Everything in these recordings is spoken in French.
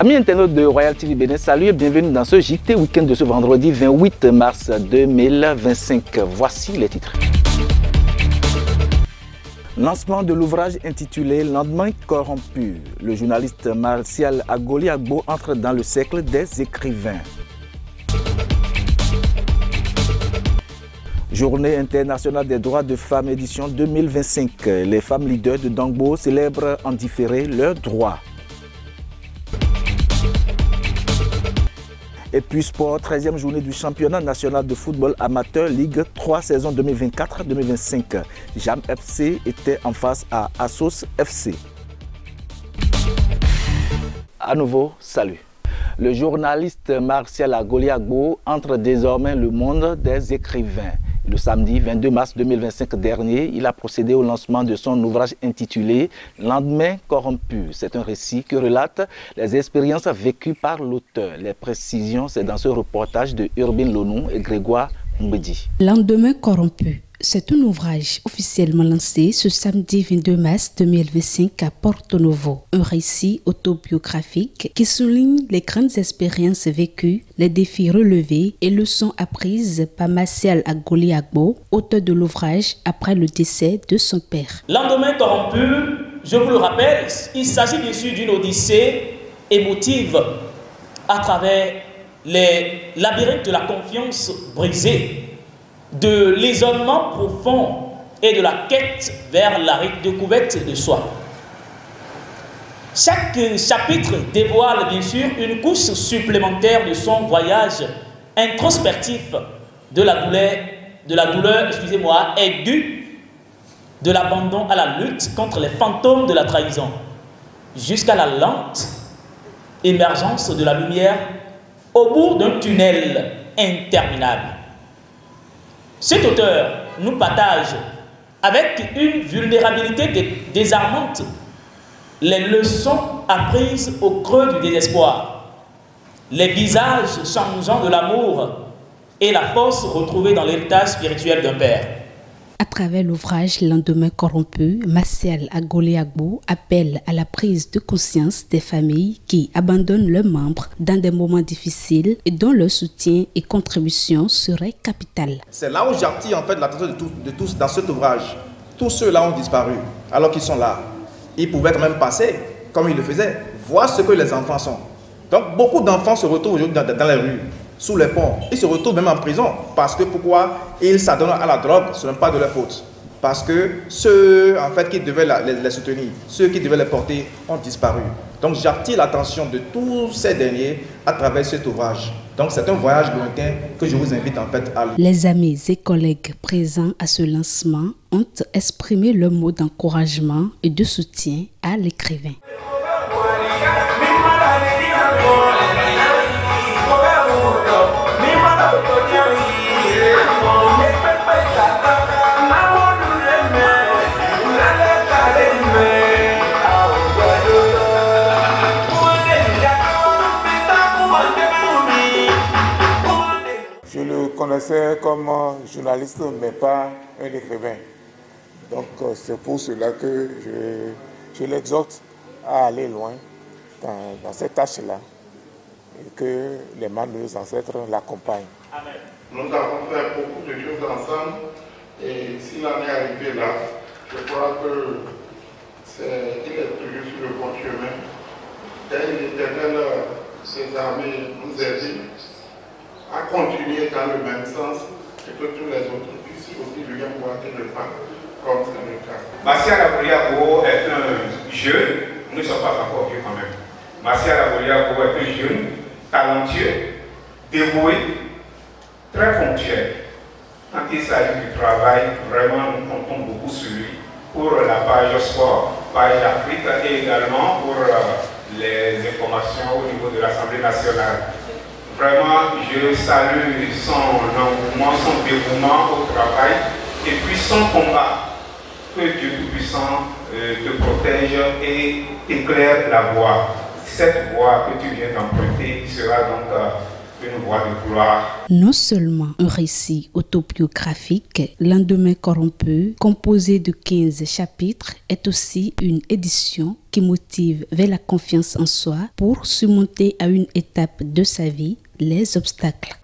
Amis internautes de Royal TV Bénin, salut et bienvenue dans ce JT Week-end de ce vendredi 28 mars 2025. Voici les titres. Lancement de l'ouvrage intitulé « Lendemain corrompu ». Le journaliste Martial Agoli Agbo entre dans le cercle des écrivains. Journée internationale des droits de femmes édition 2025. Les femmes leaders de Dongbo célèbrent en différé leurs droits. Et puis sport, 13e journée du championnat national de football amateur Ligue 3 saison 2024-2025. Jam FC était en face à Assos FC. À nouveau, salut. Le journaliste Martial Agoli Agbo entre désormais le monde des écrivains. Le samedi 22 mars 2025 dernier, il a procédé au lancement de son ouvrage intitulé « Lendemain corrompu ». C'est un récit qui relate les expériences vécues par l'auteur. Les précisions, c'est dans ce reportage de Urbin Lonou et Grégoire Mbedi. « Lendemain corrompu ». C'est un ouvrage officiellement lancé ce samedi 22 mars 2025 à Porto Novo. Un récit autobiographique qui souligne les grandes expériences vécues, les défis relevés et leçons apprises par Martial Agoli Agbo, auteur de l'ouvrage après le décès de son père. Lendemain corrompu, je vous le rappelle, il s'agit bien sûr d'une odyssée émotive à travers les labyrinthes de la confiance brisée, de l'isolement profond et de la quête vers la redécouverte de soi. Chaque chapitre dévoile bien sûr une couche supplémentaire de son voyage introspectif de la douleur aiguë, de l'abandon à la lutte contre les fantômes de la trahison, jusqu'à la lente émergence de la lumière au bout d'un tunnel interminable. Cet auteur nous partage avec une vulnérabilité désarmante les leçons apprises au creux du désespoir, les visages changeants de l'amour et la force retrouvée dans l'héritage spirituel d'un père. À travers l'ouvrage Lendemain corrompu, Martial Agoli Agbo appelle à la prise de conscience des familles qui abandonnent leurs membres dans des moments difficiles et dont leur soutien et contribution seraient capitales. C'est là où j'attire en fait l'attention de tous dans cet ouvrage. Tous ceux-là ont disparu alors qu'ils sont là. Ils pouvaient quand même passer comme ils le faisaient, voir ce que les enfants sont. Donc beaucoup d'enfants se retrouvent aujourd'hui dans les rues, sous les ponts. Ils se retrouvent même en prison. Parce que pourquoi? Ils s'adonnent à la drogue, ce n'est pas de leur faute. Parce que ceux en fait, qui devaient les soutenir, ceux qui devaient les porter, ont disparu. Donc j'attire l'attention de tous ces derniers à travers cet ouvrage. Donc c'est un voyage lointain que je vous invite en fait à lire. Les amis et collègues présents à ce lancement ont exprimé leurs mots d'encouragement et de soutien à l'écrivain. Je le connaissais comme journaliste, mais pas un écrivain. Donc c'est pour cela que je l'exhorte à aller loin dans cette tâche-là et que les membres de nos ancêtres l'accompagnent. Nous avons fait beaucoup de choses ensemble et s'il en est arrivé là, je crois qu'il est toujours sur le bon chemin. Et l'Éternel, ses armées nous aident à continuer dans le même sens et que tous les autres puissent aussi lui emboîter le pas, comme c'est le cas. Martial Agoli Agbo est un jeune, nous ne sommes pas encore vieux quand même. Martial Agoli Agbo est un jeune, talentueux, dévoué, très ponctuel. Quand il s'agit du travail, vraiment nous comptons beaucoup sur lui pour la page sport, page Afrique et également pour les informations au niveau de l'Assemblée nationale. Vraiment, je salue son engouement, son dévouement au travail et puis son combat. Que Dieu Tout-Puissant te protège et éclaire la voie. Cette voie que tu viens d'emprunter sera donc une voie de gloire. Non seulement un récit autobiographique, Lendemain corrompu, composé de 15 chapitres, est aussi une édition qui motive vers la confiance en soi pour surmonter à une étape de sa vie les obstacles.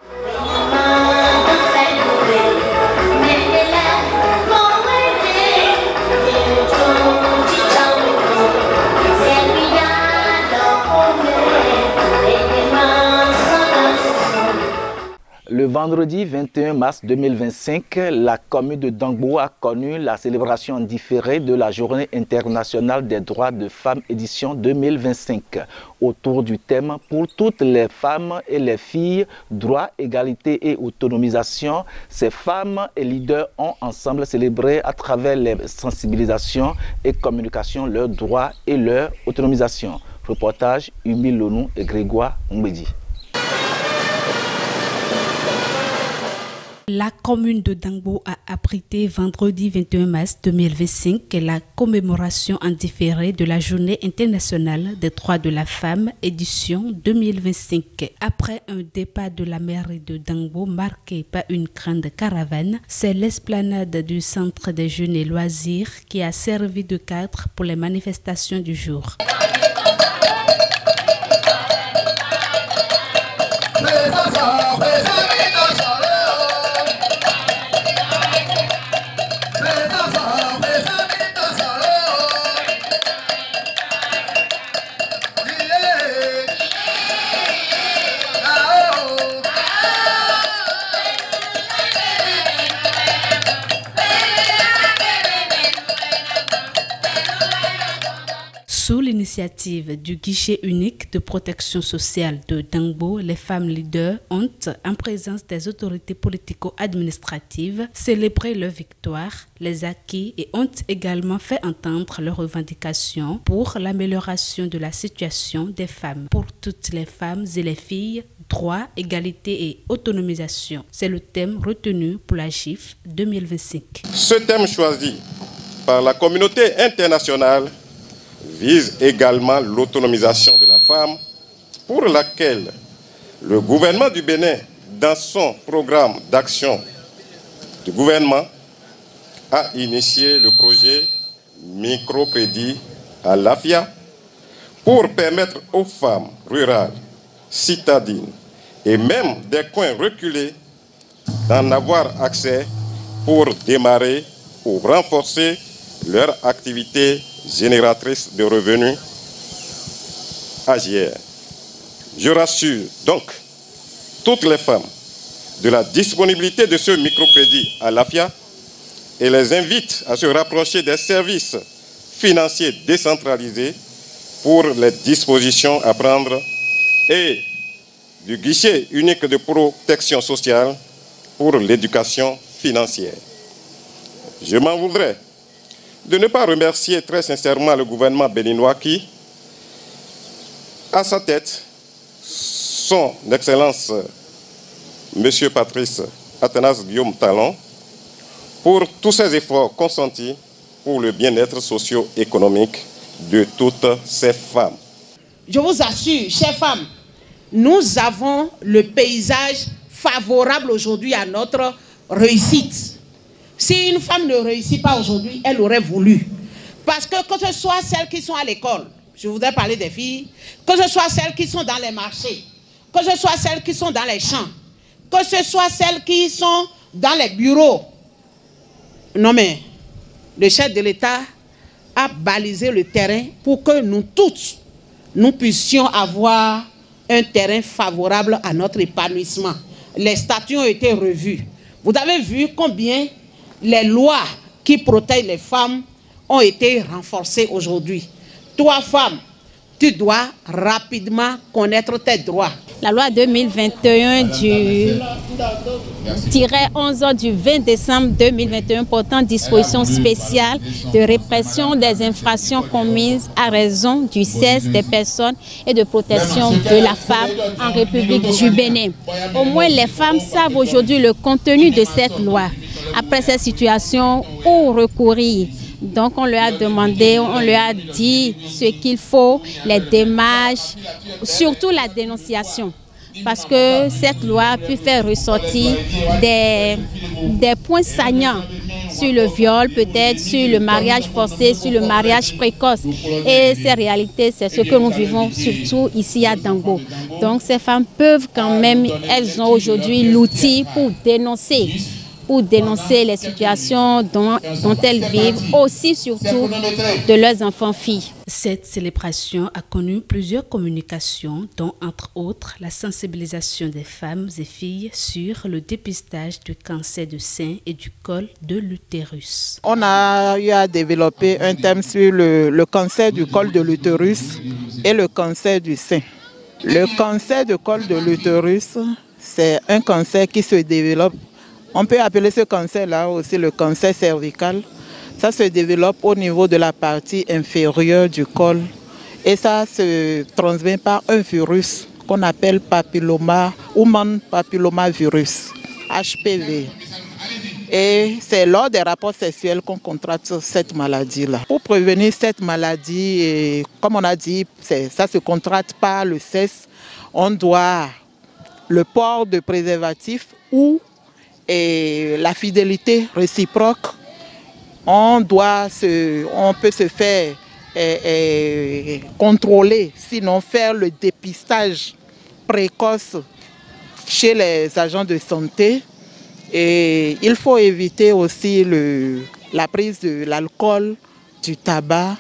Le vendredi 21 mars 2025, la commune de Dangbo a connu la célébration différée de la Journée internationale des droits de femmes édition 2025 autour du thème « Pour toutes les femmes et les filles, droit, égalité et autonomisation ». Ces femmes et leaders ont ensemble célébré à travers les sensibilisations et communications leurs droits et leur autonomisation. Reportage Umi Lonou et Grégoire Mbedi. La commune de Dangbo a abrité vendredi 21 mars 2025 la commémoration en différé de la Journée internationale des droits de la femme édition 2025. Après un départ de la mairie de Dangbo marqué par une grande caravane, c'est l'esplanade du Centre des Jeunes et Loisirs qui a servi de cadre pour les manifestations du jour. Sous l'initiative du guichet unique de protection sociale de Dangbo, les femmes leaders ont, en présence des autorités politico-administratives, célébré leur victoire, les acquis et ont également fait entendre leurs revendications pour l'amélioration de la situation des femmes. Pour toutes les femmes et les filles, droit, égalité et autonomisation. C'est le thème retenu pour la GIF 2025. Ce thème choisi par la communauté internationale vise également l'autonomisation de la femme, pour laquelle le gouvernement du Bénin, dans son programme d'action du gouvernement, a initié le projet microcrédit à l'AFIA pour permettre aux femmes rurales, citadines et même des coins reculés d'en avoir accès pour démarrer ou renforcer leur activité génératrice de revenus AGR. Je rassure donc toutes les femmes de la disponibilité de ce microcrédit à l'AFIA et les invite à se rapprocher des services financiers décentralisés pour les dispositions à prendre et du guichet unique de protection sociale pour l'éducation financière. Je m'en voudrais de ne pas remercier très sincèrement le gouvernement béninois qui, à sa tête, son Excellence M. Patrice Athanase Guillaume Talon, pour tous ces efforts consentis pour le bien-être socio-économique de toutes ces femmes. Je vous assure, chères femmes, nous avons le paysage favorable aujourd'hui à notre réussite. Si une femme ne réussit pas aujourd'hui, elle aurait voulu. Parce que ce soit celles qui sont à l'école, je voudrais parler des filles, que ce soit celles qui sont dans les marchés, que ce soit celles qui sont dans les champs, que ce soit celles qui sont dans les bureaux. Non mais, le chef de l'État a balisé le terrain pour que nous toutes, nous puissions avoir un terrain favorable à notre épanouissement. Les statuts ont été revus. Vous avez vu combien les lois qui protègent les femmes ont été renforcées aujourd'hui. Toi, femme, tu dois rapidement connaître tes droits. La loi 2021-11 du 20 décembre 2021 portant dispositions spéciales de répression des infractions commises à raison du sexe des personnes et de protection de la femme en République du Bénin. Au moins, les femmes savent aujourd'hui le contenu de cette loi. Après cette situation, où recourir? Donc on leur a demandé, on leur a dit ce qu'il faut, les démarches, surtout la dénonciation. parce que cette loi a pu faire ressortir des points saignants sur le viol, peut-être sur le mariage forcé, sur le mariage précoce. Et ces réalités, c'est ce que nous vivons surtout ici à Dango. Donc ces femmes peuvent quand même, elles ont aujourd'hui l'outil pour dénoncer les situations dont elles vivent, aussi surtout de leurs enfants-filles. Cette célébration a connu plusieurs communications, dont entre autres la sensibilisation des femmes et filles sur le dépistage du cancer du sein et du col de l'utérus. On a eu à développer un thème sur le cancer du col de l'utérus et le cancer du sein. Le cancer du col de l'utérus, c'est un cancer qui se développe. On peut appeler ce cancer-là aussi le cancer cervical. Ça se développe au niveau de la partie inférieure du col. Et ça se transmet par un virus qu'on appelle Human Papillomavirus, HPV. Et c'est lors des rapports sexuels qu'on contracte cette maladie-là. Pour prévenir cette maladie, et comme on a dit, ça se contracte par le sexe. On doit le port de préservatifs ou la fidélité réciproque. On peut se faire contrôler, sinon faire le dépistage précoce chez les agents de santé. Et il faut éviter aussi la prise de l'alcool, du tabac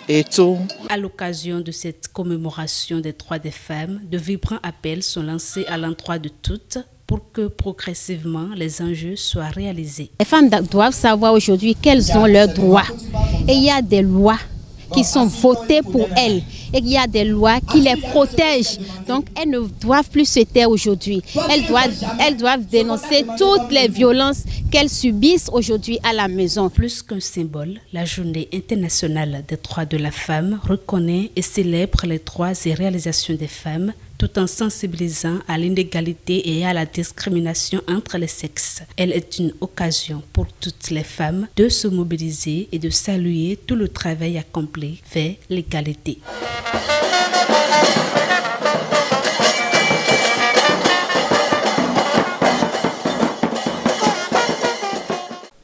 et tout. À l'occasion de cette commémoration des droits des femmes, de vibrants appels sont lancés à l'endroit de toutes pour que progressivement les enjeux soient réalisés. Les femmes doivent savoir aujourd'hui quels ont leurs droits. Et il y a des lois qui sont votées pour elles. Et il y a des lois qui les protègent. Donc elles ne doivent plus se taire aujourd'hui. Elles doivent dénoncer toutes les violences qu'elles subissent aujourd'hui à la maison. Plus qu'un symbole, la Journée internationale des droits de la femme reconnaît et célèbre les droits et réalisations des femmes, tout en sensibilisant à l'inégalité et à la discrimination entre les sexes. Elle est une occasion pour toutes les femmes de se mobiliser et de saluer tout le travail accompli vers l'égalité.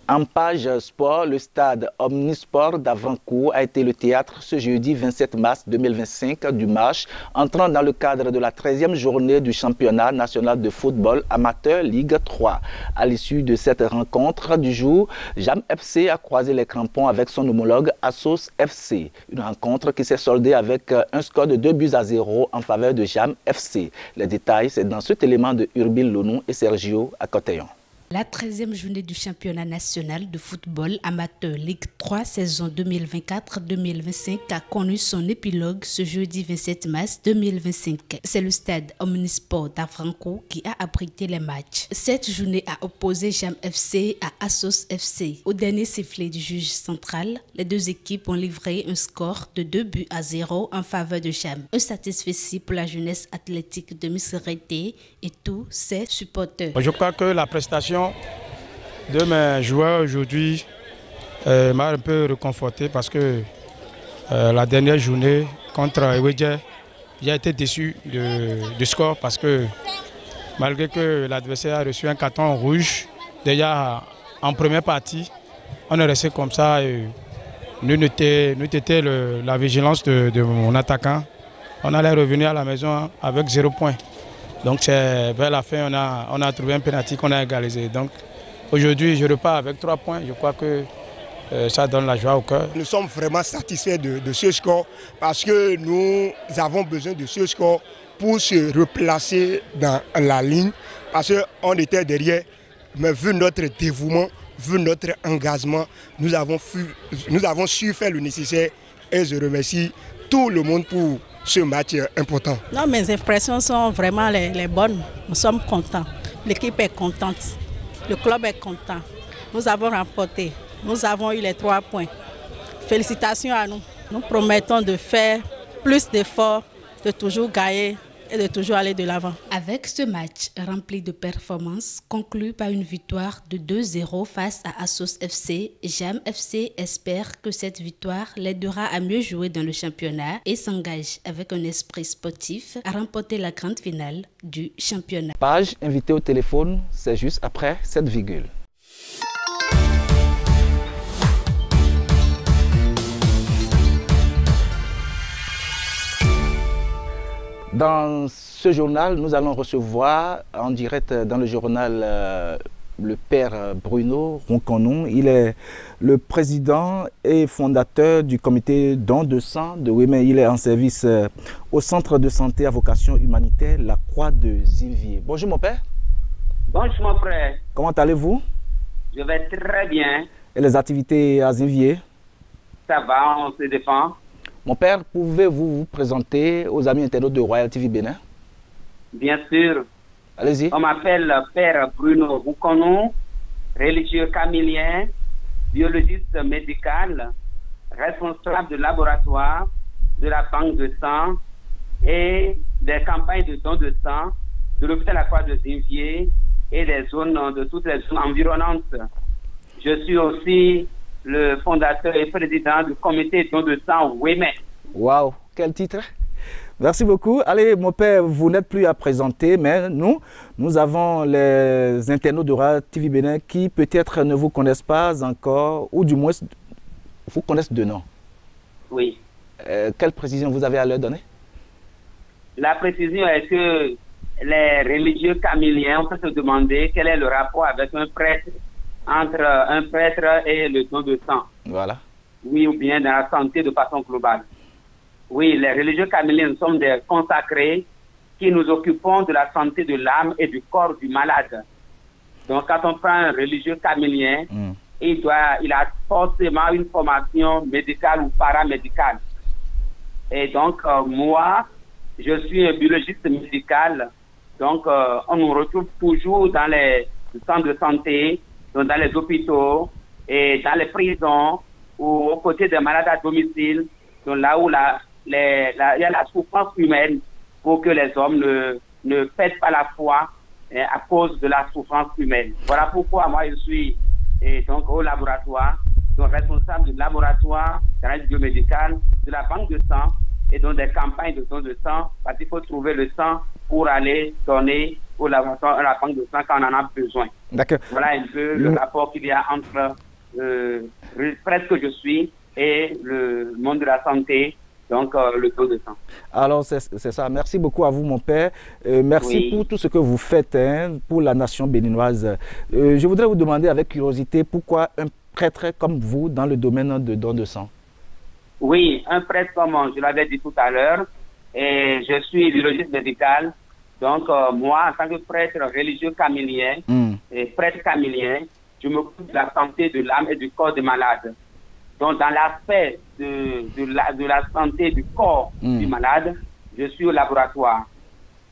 En page sport, le stade Omnisport d'Avrancourt a été le théâtre ce jeudi 27 mars 2025 du match entrant dans le cadre de la 13e journée du championnat national de football amateur Ligue 3. À l'issue de cette rencontre du jour, Jam FC a croisé les crampons avec son homologue Assos FC. Une rencontre qui s'est soldée avec un score de 2-0 en faveur de Jam FC. Les détails, c'est dans cet élément de Urbil Lounou et Sergio Acoteyon. La 13e journée du championnat national de football amateur Ligue 3 saison 2024-2025 a connu son épilogue ce jeudi 27 mars 2025. C'est le stade Omnisport d'Avrancourt qui a abrité les matchs. Cette journée a opposé Jam FC à Assos FC. Au dernier sifflet du juge central, les deux équipes ont livré un score de 2-0 en faveur de Jam. Un satisfait pour la jeunesse athlétique de Misserete et tous ses supporters. Je crois que la prestation de mes joueurs aujourd'hui m'a un peu réconforté parce que la dernière journée contre Ewedje, j'ai été déçu du score parce que malgré que l'adversaire a reçu un carton rouge déjà en première partie, on est resté comme ça et nous était la vigilance de mon attaquant. On allait revenir à la maison avec 0 point. Donc vers la fin, on a trouvé un pénalty qu'on a égalisé. Donc aujourd'hui, je repars avec 3 points. Je crois que ça donne la joie au cœur. Nous sommes vraiment satisfaits de ce score parce que nous avons besoin de ce score pour se replacer dans la ligne. Parce qu'on était derrière, mais vu notre dévouement, vu notre engagement, nous avons su faire le nécessaire et je remercie tout le monde pour ce match important. Non, mes impressions sont vraiment les bonnes. Nous sommes contents. L'équipe est contente. Le club est content. Nous avons remporté. Nous avons eu les 3 points. Félicitations à nous. Nous promettons de faire plus d'efforts, de toujours gagner et de toujours aller de l'avant. Avec ce match rempli de performances, conclu par une victoire de 2-0 face à Assos FC, Jam FC espère que cette victoire l'aidera à mieux jouer dans le championnat et s'engage avec un esprit sportif à remporter la grande finale du championnat. Page invité au téléphone, c'est juste après cette virgule. Dans ce journal, nous allons recevoir en direct dans le journal le père Bruno Ronconon. Il est le président et fondateur du comité don de sang de Ouémé. Il est en service au centre de santé à vocation humanitaire, la Croix de Zinvier. Bonjour mon père. Bonjour mon frère. Comment allez-vous? Je vais très bien. Et les activités à Zinvier? Ça va, on se défend. Mon père, pouvez-vous vous présenter aux amis internautes de Royal TV Bénin? Bien sûr. Allez-y. On m'appelle Père Bruno Ronconon, religieux camillien, biologiste médical, responsable de laboratoire de la banque de sang et des campagnes de don de sang de l'hôpital La Croix de Zinvier et des zones, de toutes les zones environnantes. Je suis aussi le fondateur et président du comité de don de sang Ouémé. Waouh, quel titre! Merci beaucoup. Allez, mon père, vous n'êtes plus à présenter, mais nous avons les internautes de Royal TV Bénin qui peut-être ne vous connaissent pas encore, ou du moins vous connaissent de nom. Oui. Quelle précision vous avez à leur donner? La précision est que les religieux camilliens, on peut se demander quel est le rapport avec un prêtre, entre un prêtre et le don de sang. Voilà. Oui, ou bien dans la santé de façon globale. Oui, les religieux camilliens, nous sommes des consacrés qui nous occupons de la santé de l'âme et du corps du malade. Donc, quand on prend un religieux camillien, il a forcément une formation médicale ou paramédicale. Et donc, moi, je suis un biologiste médical. Donc, on nous retrouve toujours dans les centres de santé, dans les hôpitaux et dans les prisons ou aux côtés des malades à domicile, donc là où il y a la souffrance humaine pour que les hommes ne perdent pas la foi à cause de la souffrance humaine. Voilà pourquoi moi je suis donc au laboratoire, donc responsable du laboratoire d'analyse biomédicale, de la banque de sang et donc des campagnes de don de sang, parce qu'il faut trouver le sang pour aller donner au laboratoire, à la banque de sang quand on en a besoin. D'accord. Voilà un peu le rapport qu'il y a entre presque que je suis et le monde de la santé, donc le don de sang. Alors c'est ça. Merci beaucoup à vous mon père. Merci pour tout ce que vous faites pour la nation béninoise. Je voudrais vous demander avec curiosité pourquoi un prêtre comme vous dans le domaine de don de sang? Oui, un prêtre comme je l'avais dit tout à l'heure, et je suis biologiste médical. Donc moi, en tant que prêtre religieux camillien, et prêtre camillien, je m'occupe de la santé de l'âme et du corps des malades. Donc dans l'aspect de la santé du corps du malade, je suis au laboratoire.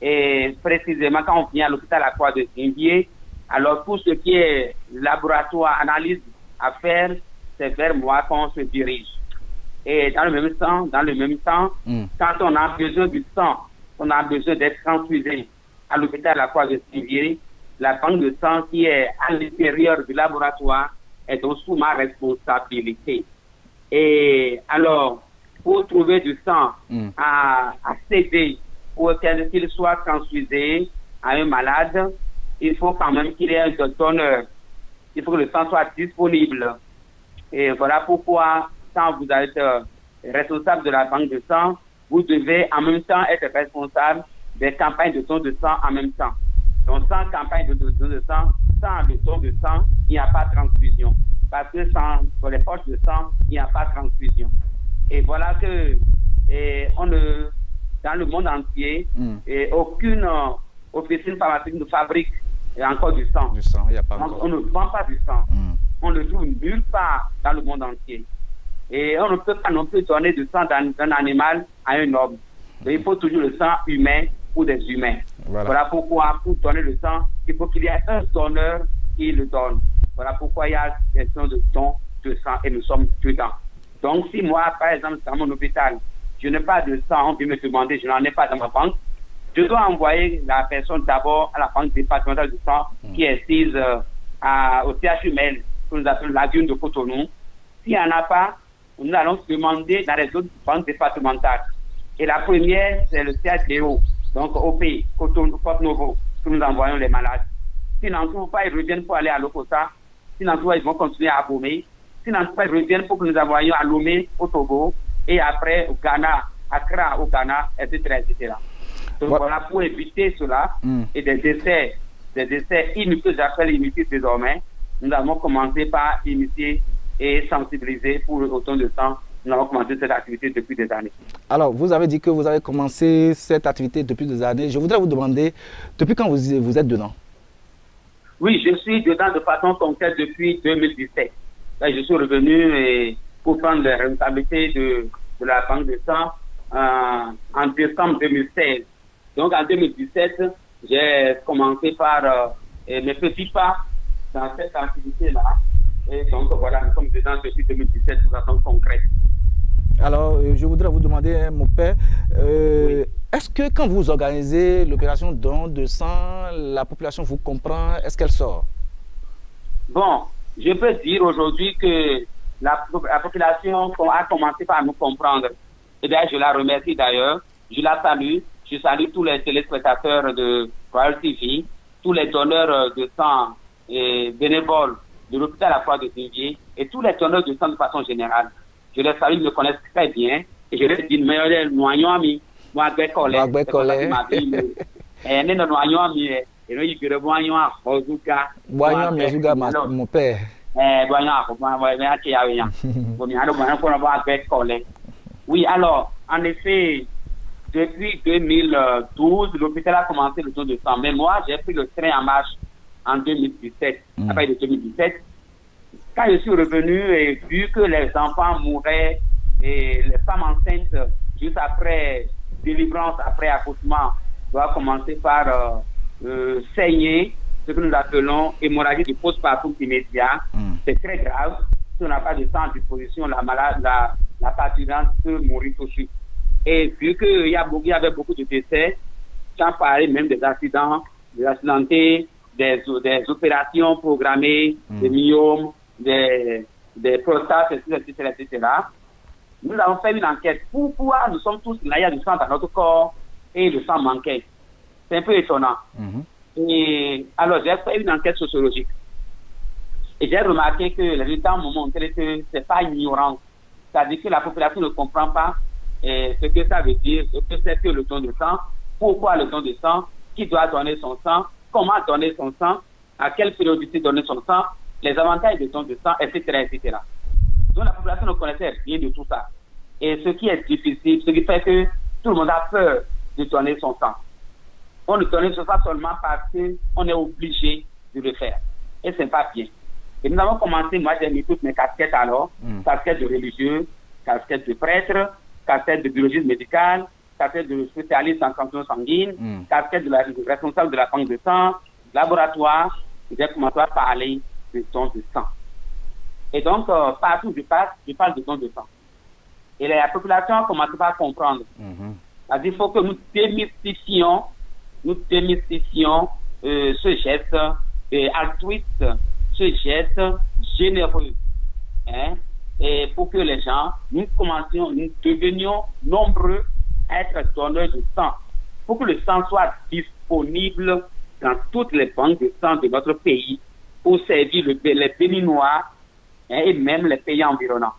Et précisément quand on vient à l'hôpital La Croix de Zinvier, alors tout ce qui est laboratoire, analyse à faire, c'est vers moi qu'on se dirige. Et dans le même temps, quand on a besoin du sang, on a besoin d'être transfusé à l'hôpital La Croix de Zinvier, la banque de sang qui est à l'intérieur du laboratoire est donc sous ma responsabilité. Et alors, pour trouver du sang à céder, pour qu'il soit transfusé à un malade, il faut quand même qu'il y ait un donneur. Il faut que le sang soit disponible. Et voilà pourquoi, quand vous êtes responsable de la banque de sang, vous devez en même temps être responsable des campagnes de don de sang en même temps. Donc, sans campagne de don de sang, sans le don de sang, il n'y a pas de transfusion. Parce que pour les poches de sang, il n'y a pas de transfusion. Et voilà que dans le monde entier, aucune officine pharmaceutique ne fabrique encore du sang. Il y a pas encore. On ne vend pas du sang. On ne le trouve nulle part dans le monde entier. Et on ne peut pas non plus donner du sang d'un animal à un homme. Donc, il faut toujours le sang humain pour des humains. Voilà pourquoi, pour donner le sang, il faut qu'il y ait un donneur qui le donne. Voilà pourquoi il y a question de don de sang et nous sommes dedans. Donc, si moi, par exemple, dans mon hôpital, je n'ai pas de sang, on peut me demander, je n'en ai pas dans ma banque, je dois envoyer la personne d'abord à la banque départementale du sang qui est assise au CHUML, que nous appelons la Lagune de Cotonou. S'il n'y en a pas, nous allons demander dans les autres banques départementales. Et la première, c'est le CHDO, donc OP, Cotonou, Porte-Novo, que nous envoyons les malades. S'ils n'en trouvent pas, ils reviennent pour aller à Lokossa. S'ils n'en trouvent pas, ils vont continuer à Abomey. S'ils n'en trouvent pas, ils reviennent pour que nous envoyions à Lomé, au Togo, et après au Ghana, Accra au Ghana, etc. etc. Donc voilà, pour éviter cela, et des décès inutiles, j'appelle inutiles désormais, nous avons commencé par initier et sensibiliser pour le don de sang. Nous avons commencé cette activité depuis des années. Alors, vous avez dit que vous avez commencé cette activité depuis des années. Je voudrais vous demander, depuis quand vous êtes dedans? Oui, je suis dedans de façon concrète depuis 2017. Là, je suis revenu pour prendre les responsabilités de la banque de sang en décembre 2016. Donc, en 2017, j'ai commencé par mes petits pas dans cette activité-là. Et donc, voilà, nous sommes dedans depuis 2017 de façon concrète. Alors, je voudrais vous demander, mon père, oui. Est-ce que quand vous organisez l'opération don de sang, la population vous comprend? Est-ce qu'elle sort? Bon, je peux dire aujourd'hui que la population a commencé par nous comprendre. Et bien, je la remercie d'ailleurs. Je la salue. Je salue tous les téléspectateurs de Royal TV, tous les donneurs de sang et bénévoles de l'hôpital à la Croix de Zinguier et tous les donneurs de sang de façon générale. Je les salue, ils me connaissent très bien. Et je leur dis, meilleur noyau ami, moi, Bekolé. Moi, Bekolé. Et nous, noyau ami, et nous, il y a noyau à Rozuka. Noyau ami, Rozuka, mon père. Oui, alors, en effet, depuis 2012, l'hôpital a commencé le don de sang. Mais moi, j'ai pris le train en marche en 2017, après de 2017. Quand je suis revenu et vu que les enfants mouraient et les femmes enceintes, juste après délivrance, après accouchement, doivent commencer par saigner, ce que nous appelons hémorragie du postpartum immédiat. C'est très grave. Si on n'a pas de sang à disposition, la parturiente peut mourir tout de suite. Et vu qu'il y avait beaucoup de décès, sans parler même des accidents, des accidentés, des opérations programmées, des myomes, des prostates, etc. Nous avons fait une enquête. Pourquoi nous sommes tous là, il y a du sang dans notre corps et le sang manquait? C'est un peu étonnant. Et alors, j'ai fait une enquête sociologique. Et j'ai remarqué que les résultats m'ont montré que ce n'est pas ignorant. C'est-à-dire que la population ne comprend pas ce que ça veut dire, ce que c'est que le don de sang, pourquoi le don de sang, qui doit donner son sang, comment donner son sang, à quelle périodicité donner son sang, les avantages du don de sang, etc., etc. Donc la population ne connaissait rien de tout ça. Et ce qui est difficile, ce qui fait que tout le monde a peur de donner son sang. On ne donne son sang seulement parce qu'on est obligé de le faire. Et ce n'est pas bien. Et nous avons commencé, moi j'ai mis toutes mes casquettes alors, casquettes de religieux, casquettes de prêtre, casquette de biologiste médical, casquette de spécialiste en transfusion sanguine, casquette de la responsable de la banque de sang, laboratoire. J'ai commencé à parler de don de sang. Et donc, partout où je passe, je parle de don de sang. Et la population a commencé à comprendre. C'est-à-dire qu'il faut que nous démystifions ce geste altruiste, ce geste généreux. Hein? Et pour que les gens, nous devenions nombreux à être donneurs de sang. Pour que le sang soit disponible dans toutes les banques de sang de notre pays pour servir les Béninois et même les pays environnants.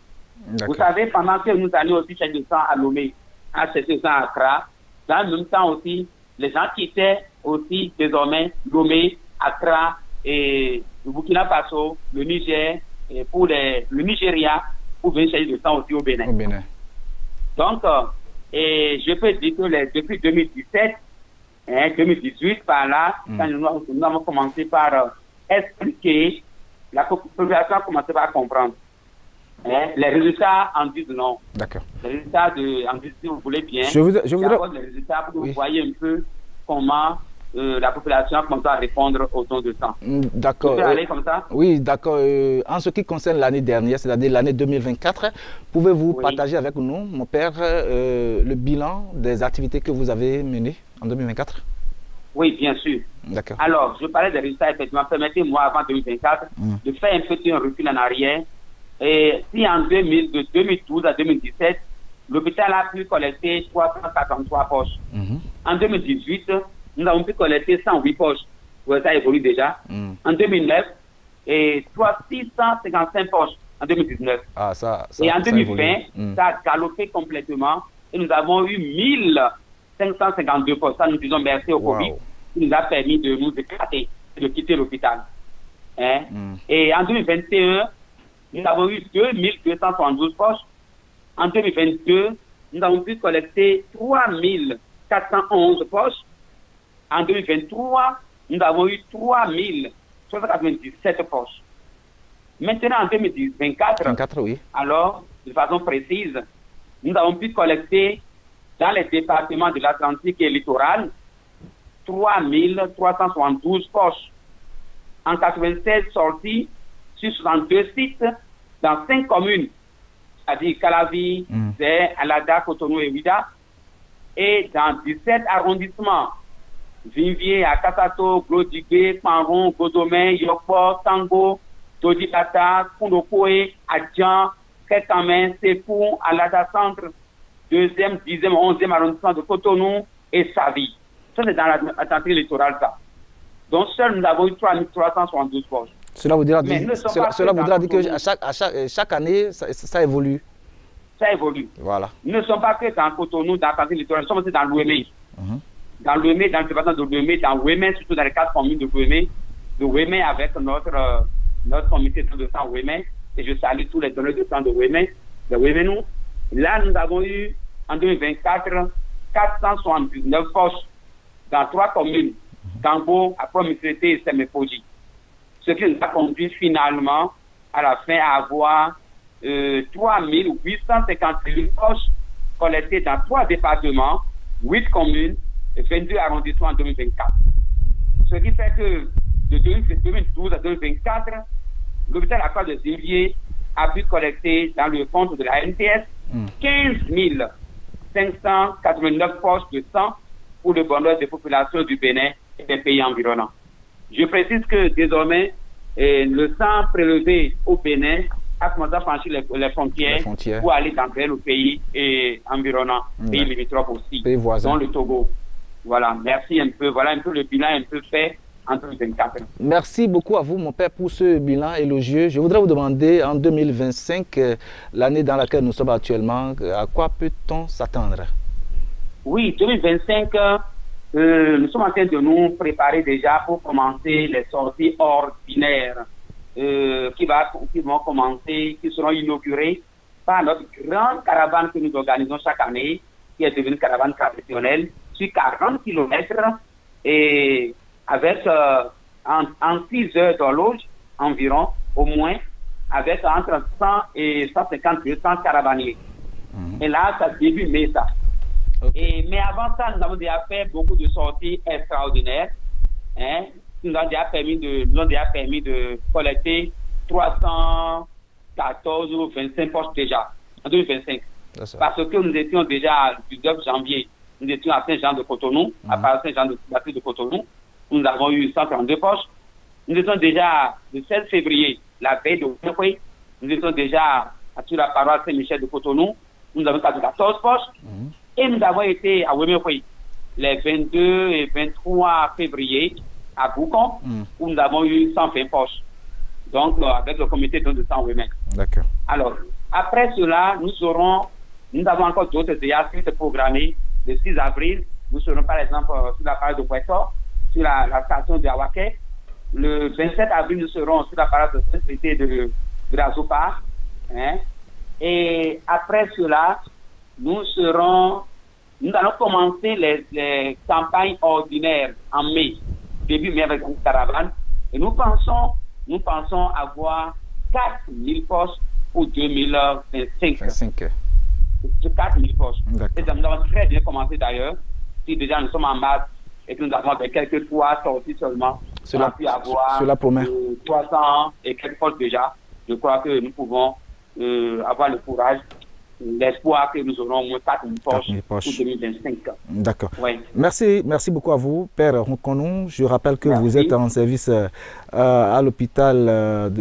Vous savez, pendant que nous allions aussi chercher du sang à Lomé, à chercher du sang à Accra, dans le même temps aussi, les gens quittaient aussi désormais Lomé, Accra et le Burkina Faso, le Niger, et pour le Nigeria, pour venir chercher du sang aussi au Bénin. Donc, et je peux dire que depuis 2017, 2018, par là, quand nous avons commencé par expliquer, la population a commencé par comprendre. Les résultats en disent non. D'accord. Les résultats en disent si vous voulez bien. Je voudrais... Les résultats pour que vous voyez un peu comment la population a commencé à répondre au don de sang. D'accord. Aller comme ça? Oui, d'accord. En ce qui concerne l'année dernière, c'est-à-dire l'année 2024, pouvez-vous partager avec nous, mon père, le bilan des activités que vous avez menées en 2024? Oui, bien sûr. D'accord. Alors, je parlais des résultats, effectivement. Permettez-moi, avant 2024, de faire un petit recul en arrière. Et si en de 2012 à 2017, l'hôpital a pu collecter 343 poches. En 2018, nous avons pu collecter 108 poches. Ouais, ça évolue déjà. En 2009, et 655 poches en 2019. Et en 2020, ça a galopé complètement. Et nous avons eu 1552 poches. Ça, nous disons merci au Covid, qui nous a permis de nous éclater, de quitter l'hôpital. Et en 2021, nous avons eu 2272 poches. En 2022, nous avons pu collecter 3411 poches. En 2023, nous avons eu 3097 poches. Maintenant, en 2024, alors, de façon précise, nous avons pu collecter dans les départements de l'Atlantique et littoral 3372 poches. En 96 sorties sur 62 sites dans 5 communes, c'est-à-dire Calavi, Zé, Alada, Cotonou et Ouida, et dans 17 arrondissements, Vinvier, Akasato, Glodigbe, Panron, Godomé, Yokbo, Tango, Todibata, Kundokoe, Adjan, Ketamen, Sepou, Alada Centre, 2e, 10e, 11e arrondissement de Cotonou et Savi. Ça, c'est dans l'Atlantique littoral, ça. Donc, seuls nous avons eu 3372 poches. Cela voudra dire que chaque année, ça évolue. Ça évolue. Voilà. Nous ne sommes pas que dans Cotonou, dans l'Atlantique littoral, nous sommes aussi dans l'Ouémé. Dans l'Ouémé, dans le département de l'Ouémé, dans l'Ouémé, surtout dans les 4 communes de l'Ouémé avec notre comité de sang Ouémé. Et je salue tous les donneurs de sang de Ouémé, nous. Là, nous avons eu, en 2024, 479 poches dans 3 communes, Gambo, Apromitrete et Semepoji. Ce qui nous a conduit finalement, à la fin, à avoir 3851 poches collectées dans 3 départements, 8 communes et 22 arrondissements en 2024. Ce qui fait que de 2012 à 2024, l'hôpital à Croix de Zinvier a pu collecter dans le compte de la NTS 15 589 poches de sang pour le bonheur des populations du Bénin et des pays environnants. Je précise que désormais, le sang prélevé au Bénin a commencé à franchir les frontières pour aller dans le pays environnant, pays limitrophes aussi, dont le Togo. Voilà, merci un peu. Voilà un peu le bilan un peu fait en 2024. Merci beaucoup à vous, mon père, pour ce bilan élogieux. Je voudrais vous demander, en 2025, l'année dans laquelle nous sommes actuellement, à quoi peut-on s'attendre? Oui, 2025, nous sommes en train de nous préparer déjà pour commencer les sorties ordinaires qui vont commencer, qui seront inaugurées par notre grande caravane que nous organisons chaque année, qui est devenue caravane traditionnelle, sur 40 km et avec en 6 heures d'horloge environ, au moins, avec entre 100 et 150 200 caravaniers. Et là, ça début mai, ça. Mais avant ça, nous avons déjà fait beaucoup de sorties extraordinaires. Nous avons déjà permis de collecter 314 ou 25 postes déjà, en 2025. Parce que nous étions déjà du 9 janvier, nous étions à Saint-Jean de Cotonou, à part Saint-Jean de Cotonou, nous avons eu 132 poches. Nous étions déjà le 16 février, la veille de Wemekwe, nous étions déjà sur la paroisse Saint-Michel de Cotonou, nous avons 14 poches. Et nous avons été à Wemekwe les 22 et 23 février à Boucon, où nous avons eu 120 poches. Donc, avec le comité de sang Wemekwe. D'accord. Alors, après cela, nous avons encore d'autres exercices programmés. Le 6 avril, nous serons par exemple sur la paroisse de Puerto, sur la station de Awaké. Le 27 avril, nous serons sur la paroisse de Saint-Pété de la Zopa. Et après cela, nous allons commencer les campagnes ordinaires en mai, début mai avec une caravane. Et nous pensons avoir 4000 postes pour 2025. 4 000 poches. Nous avons très bien commencé d'ailleurs. Si déjà nous sommes en mars et que nous avons avec quelques 3 sorties seulement. Cela promet. 300 et quelques postes déjà. Je crois que nous pouvons avoir le courage, l'espoir que nous aurons au moins 4 000 poches pour 2025. D'accord. Ouais. Merci beaucoup à vous, Père Ronkonou. Je rappelle que vous êtes en service à l'hôpital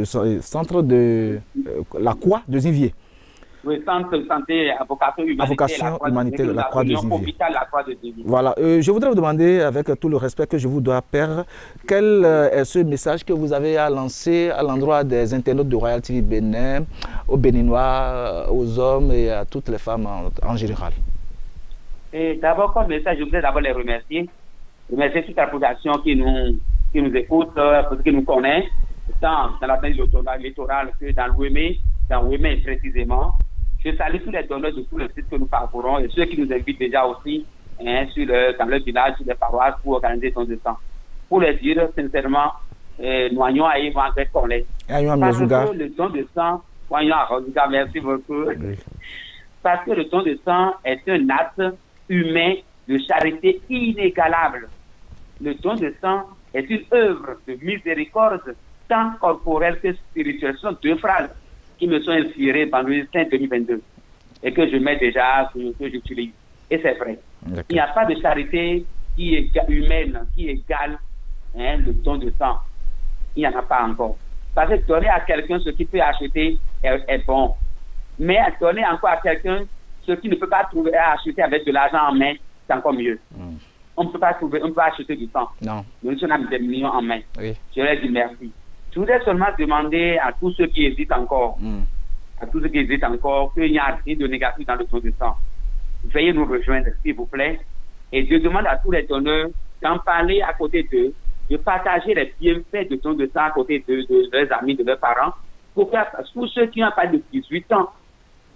centre de la Croix de Zinvier. Oui, centre de santé, vocation humanité, la Croix de Zinvier. Voilà. Je voudrais vous demander, avec tout le respect que je vous dois, Père, quel est ce message que vous avez à lancer à l'endroit des internautes de Royal TV Bénin, aux Béninois, aux hommes et à toutes les femmes en général? D'abord, comme message, je voudrais d'abord les remercier. Remercier toute la population qui nous écoute, qui nous connaît, tant dans la scène électorale que dans l'OME précisément. Je salue tous les donneurs de tous les sites que nous parcourons et ceux qui nous invitent déjà aussi dans leur village, sur les paroisses pour organiser don de sang. Pour les dire sincèrement, nous ayons à y voir avec collègues. Parce que le don de sang, merci beaucoup. Parce que le don de sang est un acte humain de charité inégalable. Le don de sang est une œuvre de miséricorde, tant corporelle que spirituelle. Ce sont 2 phrases qui me sont inspirées par le Saint 2022 et que je mets déjà, que j'utilise. Et c'est vrai. Il n'y a pas de charité qui est humaine, qui égale le don de sang. Il n'y en a pas encore. Parce que donner à quelqu'un ce qu'il peut acheter est bon. Mais donner encore à quelqu'un ce qu'il ne peut pas trouver à acheter avec de l'argent en main, c'est encore mieux. On ne peut pas acheter du sang. Non. Nous sommes des millions en main. Oui. Je leur dis merci. Je voudrais seulement demander à tous ceux qui hésitent encore, qu'il n'y a rien de négatif dans le don de sang. Veuillez nous rejoindre, s'il vous plaît. Et je demande à tous les donneurs d'en parler à côté d'eux, de partager les bienfaits de don de sang à côté de leurs amis, de leurs parents, pour que tous ceux qui n'ont pas de 18 ans,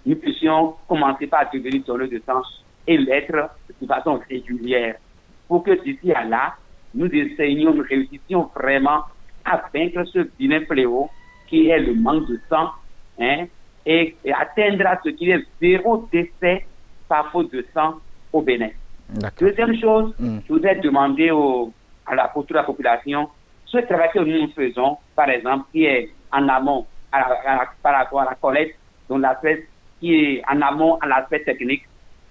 nous puissions commencer par devenir donneurs de sang et l'être de façon régulière. Pour que d'ici à là, nous réussissions vraiment à vaincre ce vilain fléau qui est le manque de sang et atteindre à ce qu'il y ait 0 décès par faute de sang au Bénin. Deuxième chose, je voudrais demander pour toute la population ce travail que nous faisons, par exemple, qui est en amont par rapport à la collecte, donc l'aspect qui est en amont à l'aspect technique,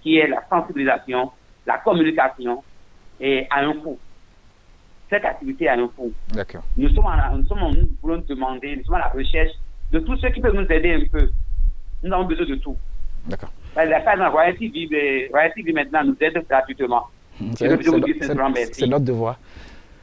qui est la sensibilisation, la communication et à un coût. Cette activité a un coût. D'accord. Nous voulons demander, nous sommes à la recherche de tous ceux qui peuvent nous aider un peu. Nous avons besoin de tout. D'accord. Par exemple, Royal TV maintenant nous aide gratuitement. C'est notre devoir.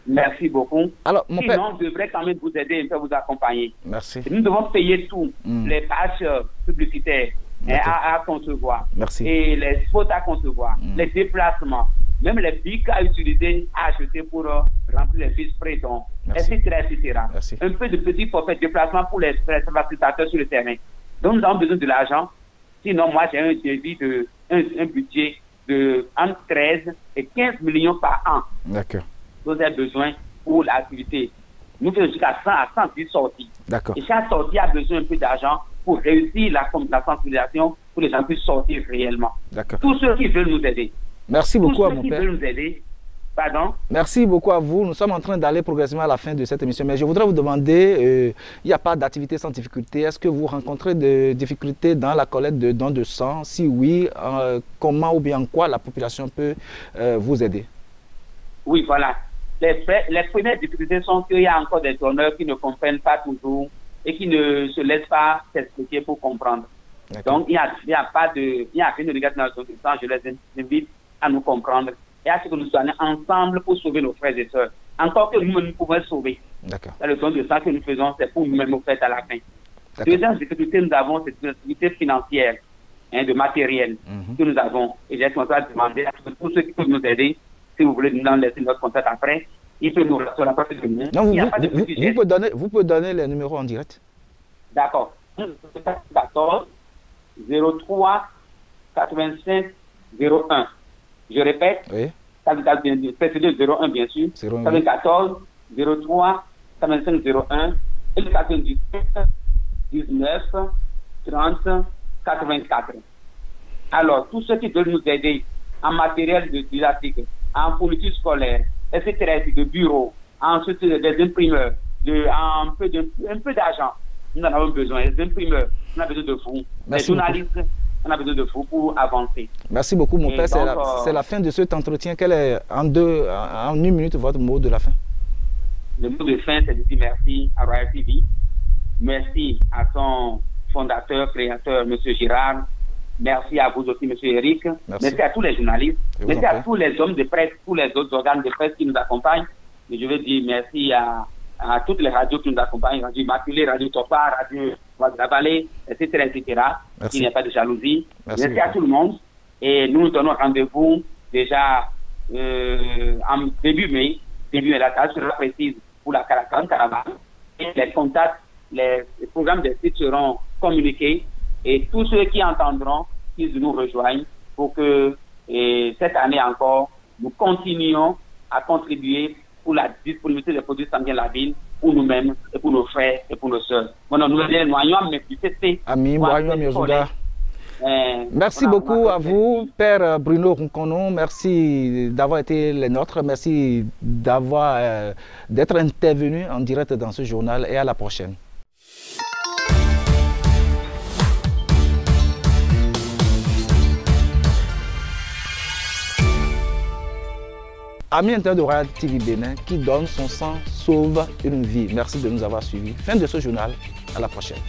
Merci beaucoup. Alors, sinon, on devrait quand même vous aider et vous accompagner. Merci. Nous devons payer tout, les pages publicitaires à concevoir. Merci. Et les spots à concevoir, les déplacements. Même les bics à utiliser, à acheter pour remplir les fiches prêtons, etc. Merci. Un peu de petits forfaits de déplacement pour les facilitateurs sur le terrain. Donc, nous avons besoin de l'argent. Sinon, moi, j'ai un devis un budget de entre 13 et 15 millions par an. D'accord. Vous avez besoin pour l'activité. Nous faisons jusqu'à 100 à 110 sorties. D'accord. Et chaque sortie a besoin un peu d'argent pour réussir la sensibilisation, pour que les gens puissent sortir réellement. D'accord. Tous ceux qui veulent nous aider. Merci beaucoup à mon père. Nous aider. Pardon? Merci beaucoup à vous. Nous sommes en train d'aller progressivement à la fin de cette émission. Mais je voudrais vous demander, il n'y a pas d'activité sans difficulté. Est-ce que vous rencontrez des difficultés dans la collecte de dons de sang? Si oui, comment ou bien en quoi la population peut vous aider? Oui, voilà. Les premières difficultés sont qu'il y a encore des donneurs qui ne comprennent pas toujours et qui ne se laissent pas s'expliquer pour comprendre. Donc, il n'y a rien de négatif dans le don de sang. Je les invite à nous comprendre et à ce que nous soyons ensemble pour sauver nos frères et sœurs. Encore que nous pouvons sauver. Le don de sang que nous faisons, c'est pour nous-mêmes au fait à la fin. Deuxième difficulté que nous avons, c'est une activité financière, de matériel que nous avons. Et j'ai commencé à demander à tous ceux qui peuvent nous aider, si vous voulez nous laisser notre contact après, ils peuvent nous rester sur la partie de nous. Non, vous pouvez donner les numéros en direct. D'accord. 14 03 85 01. Je répète. Oui. C'est 01 bien sûr. 14 03 85 01 et le 97 19 30 84. Alors, tous ceux qui veulent nous aider en matériel didactique, en fourniture scolaire, etc., de bureaux, ensuite des imprimeurs, un peu d'argent. Nous en avons besoin, les imprimeurs, on a besoin de vous, les journalistes, on a besoin de vous pour avancer. Merci beaucoup, mon père. C'est la fin de cet entretien. Quel est, en 1 minute, votre mot de la fin? Le mot de fin, c'est de dire merci à Royal TV. Merci à son fondateur, créateur, M. Girard. Merci à vous aussi, M. Eric. Merci à tous les journalistes. Merci à tous les hommes de presse, tous les autres organes de presse qui nous accompagnent. Et je veux dire merci à toutes les radios qui nous accompagnent, Radio Immaculée, Radio Topa, Radio Guadeloupe, etc., etc. Il n'y a pas de jalousie. Merci à tout le monde. Et nous nous donnons rendez-vous déjà en début mai. La tâche sera précise pour la caravane. Et les contacts, les programmes des sites seront communiqués. Et tous ceux qui entendront, qu'ils nous rejoignent pour que cette année encore, nous continuions à contribuer pour la disponibilité des produits sanguins de la ville, pour nous-mêmes et pour nos frères et pour nos sœurs. Merci beaucoup à vous, Père Bruno Roncono. Merci d'avoir été les nôtres. Merci d'être intervenu en direct dans ce journal et à la prochaine. Amis internautes de Royal TV Bénin, qui donne son sang sauve une vie. Merci de nous avoir suivis. Fin de ce journal. À la prochaine.